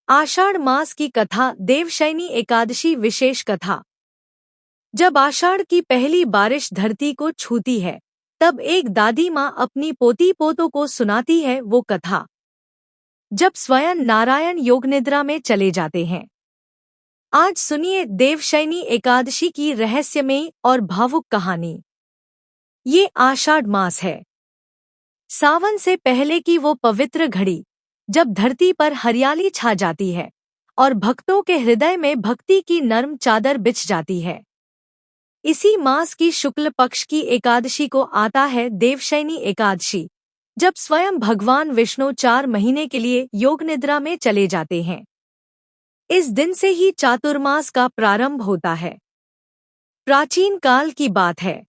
आषाढ़ मास की कथा देवशयनी एकादशी विशेष कथा। जब आषाढ़ की पहली बारिश धरती को छूती है तब एक दादी माँ अपनी पोती पोतों को सुनाती है वो कथा, जब स्वयं नारायण योगनिद्रा में चले जाते हैं। आज सुनिए देवशयनी एकादशी की रहस्यमयी और भावुक कहानी। ये आषाढ़ मास है, सावन से पहले की वो पवित्र घड़ी जब धरती पर हरियाली छा जाती है और भक्तों के हृदय में भक्ति की नर्म चादर बिछ जाती है। इसी मास की शुक्ल पक्ष की एकादशी को आता है देवशयनी एकादशी, जब स्वयं भगवान विष्णु 4 महीने के लिए योग निद्रा में चले जाते हैं। इस दिन से ही चातुर्मास का प्रारंभ होता है। प्राचीन काल की बात है,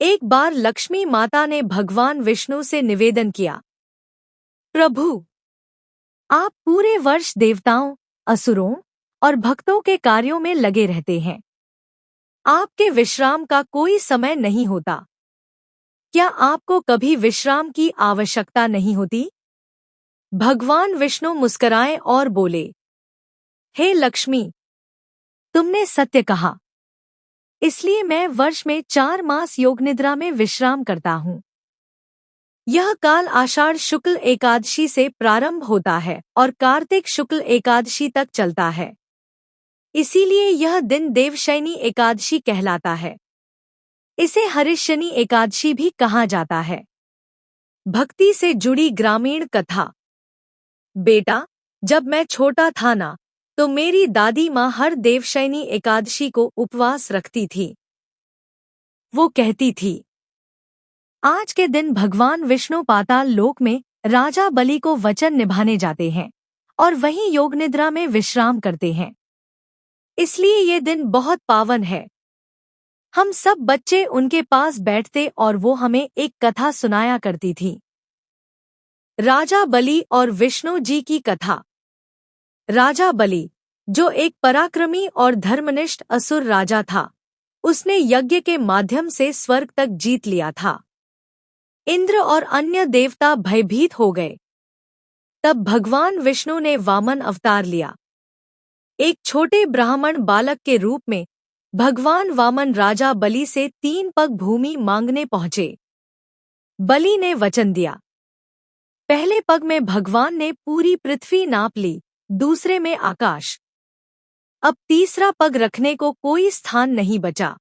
एक बार लक्ष्मी माता ने भगवान विष्णु से निवेदन किया, प्रभु, आप पूरे वर्ष देवताओं, असुरों और भक्तों के कार्यों में लगे रहते हैं। आपके विश्राम का कोई समय नहीं होता। क्या आपको कभी विश्राम की आवश्यकता नहीं होती? भगवान विष्णु मुस्कुराए और बोले, हे लक्ष्मी, तुमने सत्य कहा, इसलिए मैं वर्ष में 4 मास योगनिद्रा में विश्राम करता हूँ। यह काल आषाढ़ शुक्ल एकादशी से प्रारंभ होता है और कार्तिक शुक्ल एकादशी तक चलता है। इसीलिए यह दिन देवशयनी एकादशी कहलाता है। इसे हरिशयनी एकादशी भी कहा जाता है। भक्ति से जुड़ी ग्रामीण कथा। बेटा, जब मैं छोटा था ना, तो मेरी दादी माँ हर देवशयनी एकादशी को उपवास रखती थी। वो कहती थी, आज के दिन भगवान विष्णु पाताल लोक में राजा बलि को वचन निभाने जाते हैं और वहीं योग निद्रा में विश्राम करते हैं। इसलिए ये दिन बहुत पावन है। हम सब बच्चे उनके पास बैठते और वो हमें एक कथा सुनाया करती थी। राजा बलि और विष्णु जी की कथा। राजा बलि, जो एक पराक्रमी और धर्मनिष्ठ असुर राजा था, उसने यज्ञ के माध्यम से स्वर्ग तक जीत लिया था। इंद्र और अन्य देवता भयभीत हो गए। तब भगवान विष्णु ने वामन अवतार लिया। एक छोटे ब्राह्मण बालक के रूप में भगवान वामन राजा बलि से 3 पग भूमि मांगने पहुंचे। बलि ने वचन दिया। पहले पग में भगवान ने पूरी पृथ्वी नाप ली, दूसरे में आकाश। अब तीसरा पग रखने को कोई स्थान नहीं बचा।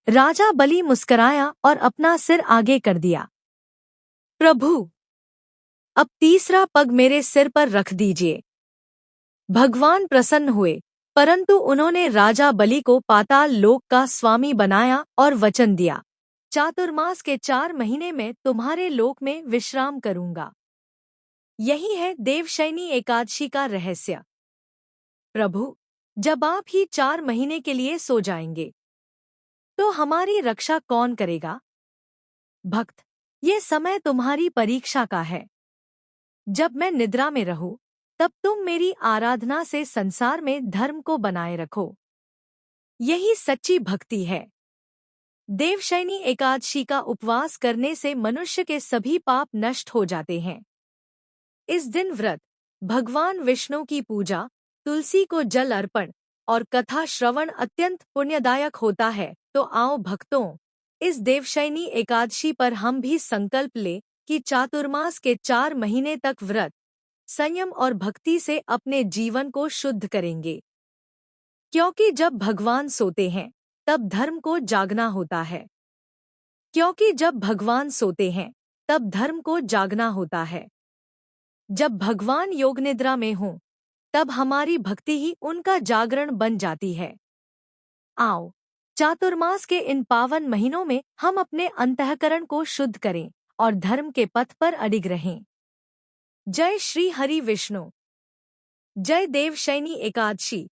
राजा बलि मुस्कुराया और अपना सिर आगे कर दिया। प्रभु, अब तीसरा पग मेरे सिर पर रख दीजिए। भगवान प्रसन्न हुए, परंतु उन्होंने राजा बलि को पाताल लोक का स्वामी बनाया और वचन दिया, चातुर्मास के 4 महीने में तुम्हारे लोक में विश्राम करूंगा। यही है देवशयनी एकादशी का रहस्य। प्रभु, जब आप ही 4 महीने के लिए सो जाएंगे तो हमारी रक्षा कौन करेगा? भक्त, ये समय तुम्हारी परीक्षा का है। जब मैं निद्रा में रहूं, तब तुम मेरी आराधना से संसार में धर्म को बनाए रखो। यही सच्ची भक्ति है। देवशयनी एकादशी का उपवास करने से मनुष्य के सभी पाप नष्ट हो जाते हैं। इस दिन व्रत, भगवान विष्णु की पूजा, तुलसी को जल अर्पण और कथा श्रवण अत्यंत पुण्यदायक होता है। तो आओ भक्तों, इस देवशयनी एकादशी पर हम भी संकल्प ले कि चातुर्मास के 4 महीने तक व्रत, संयम और भक्ति से अपने जीवन को शुद्ध करेंगे। क्योंकि जब भगवान सोते हैं तब धर्म को जागना होता है। क्योंकि जब भगवान सोते हैं तब धर्म को जागना होता है। जब भगवान योग निद्रा में हों, तब हमारी भक्ति ही उनका जागरण बन जाती है। आओ, चातुर्मास के इन पावन महीनों में हम अपने अंतःकरण को शुद्ध करें और धर्म के पथ पर अडिग रहें। जय श्री हरि विष्णु। जय देवशयनी एकादशी।